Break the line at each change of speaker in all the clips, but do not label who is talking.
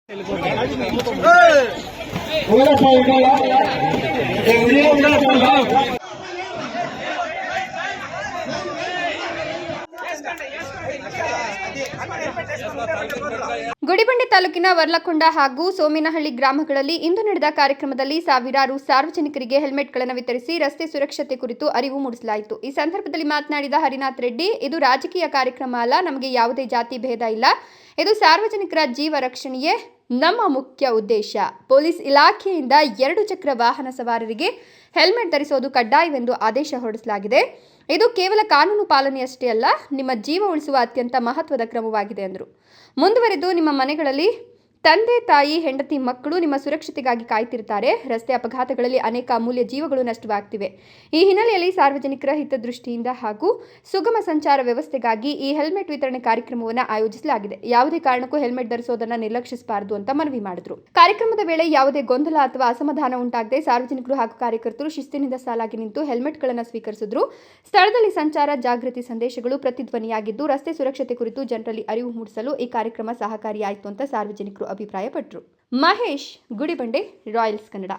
ಗುಡಿಬಂಡೆ ತಾಲೂಕಿನ ವರ್ಲಕೊಂಡ ಹಾಗೂ ಸೋಮೇನಹಳ್ಳಿ ಗ್ರಾಮಗಳಲ್ಲಿ ಇಂದು ನಡೆದ ಕಾರ್ಯಕ್ರಮದಲ್ಲಿ ಸಾವಿರಾರು ಸಾರ್ವಜನಿಕರಿಗೆ ಹೆಲ್ಮೆಟ್ಗಳನ್ನು ವಿತರಿಸಿ ರಸ್ತೆ ಸುರಕ್ಷತೆ ಕುರಿತು ಅರಿವು ಮೂಡಿಸಲಾಯಿತು. ಈ ಸಂದರ್ಭದಲ್ಲಿ ಮಾತನಾಡಿದ ಹರಿನಾಥ್ ರೆಡ್ಡಿ, ಇದು ರಾಜಕೀಯ ಕಾರ್ಯಕ್ರಮ ಅಲ್ಲ, ನಮಗೆ ಯಾವುದೇ ಜಾತಿ ಭೇದ ಇಲ್ಲ, ಇದು ಸಾರ್ವಜನಿಕರ ಜೀವ ರಕ್ಷಣೆಯೇ ನಮ್ಮ ಮುಖ್ಯ ಉದ್ದೇಶ. ಪೊಲೀಸ್ ಇಲಾಖೆಯಿಂದ 2 ಚಕ್ರ ವಾಹನ ಸವಾರರಿಗೆ ಹೆಲ್ಮೆಟ್ ಧರಿಸುವುದು ಕಡ್ಡಾಯವೆಂದು ಆದೇಶ ಹೊರಡಿಸಲಾಗಿದೆ. ಇದು ಕೇವಲ ಕಾನೂನು ಪಾಲನೆಯಷ್ಟೇ ಅಲ್ಲ, ನಿಮ್ಮ ಜೀವ ಉಳಿಸುವ ಅತ್ಯಂತ ಮಹತ್ವದ ಕ್ರಮವಾಗಿದೆ ಎಂದರು. ಮುಂದುವರೆದು, ನಿಮ್ಮ ಮನೆಗಳಲ್ಲಿ ತಂದೆ ತಾಯಿ ಹೆಂಡತಿ ಮಕ್ಕಳು ನಿಮ್ಮ ಸುರಕ್ಷತೆಗಾಗಿ ಕಾಯ್ತಿರ್ತಾರೆ. ರಸ್ತೆ ಅಪಘಾತಗಳಲ್ಲಿ ಅನೇಕ ಅಮೂಲ್ಯ ಜೀವಗಳು ನಷ್ಟವಾಗ್ತಿವೆ. ಈ ಹಿನ್ನೆಲೆಯಲ್ಲಿ ಸಾರ್ವಜನಿಕರ ಹಿತದೃಷ್ಟಿಯಿಂದ ಹಾಗೂ ಸುಗಮ ಸಂಚಾರ ವ್ಯವಸ್ಥೆಗಾಗಿ ಈ ಹೆಲ್ಮೆಟ್ ವಿತರಣೆ ಕಾರ್ಯಕ್ರಮವನ್ನು ಆಯೋಜಿಸಲಾಗಿದೆ. ಯಾವುದೇ ಕಾರಣಕ್ಕೂ ಹೆಲ್ಮೆಟ್ ಧರಿಸುವುದನ್ನು ನಿರ್ಲಕ್ಷಿಸಬಾರದು ಅಂತ ಮನವಿ ಮಾಡಿದರು. ಕಾರ್ಯಕ್ರಮದ ವೇಳೆ ಯಾವುದೇ ಗೊಂದಲ ಅಥವಾ ಅಸಮಾಧಾನ ಉಂಟಾಗದೆ ಸಾರ್ವಜನಿಕರು ಹಾಗೂ ಕಾರ್ಯಕರ್ತರು ಶಿಸ್ತಿನಿಂದ ಸಾಲಾಗಿ ನಿಂತು ಹೆಲ್ಮೆಟ್ಗಳನ್ನು ಸ್ವೀಕರಿಸಿದ್ರು. ಸ್ಥಳದಲ್ಲಿ ಸಂಚಾರ ಜಾಗೃತಿ ಸಂದೇಶಗಳು ಪ್ರತಿಧ್ವನಿಯಾಗಿದ್ದು, ರಸ್ತೆ ಸುರಕ್ಷತೆ ಕುರಿತು ಜನರಲ್ಲಿ ಅರಿವು ಮೂಡಿಸಲು ಈ ಕಾರ್ಯಕ್ರಮ ಸಹಕಾರಿಯಾಯಿತು ಅಂತ ಸಾರ್ವಜನಿಕರು ಅಭಿಪ್ರಾಯಪಟ್ಟರು. ಮಹೇಶ್, ಗುಡಿಬಂಡೆ, ರಾಯಲ್ಸ್ ಕನ್ನಡ.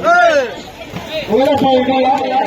Hey!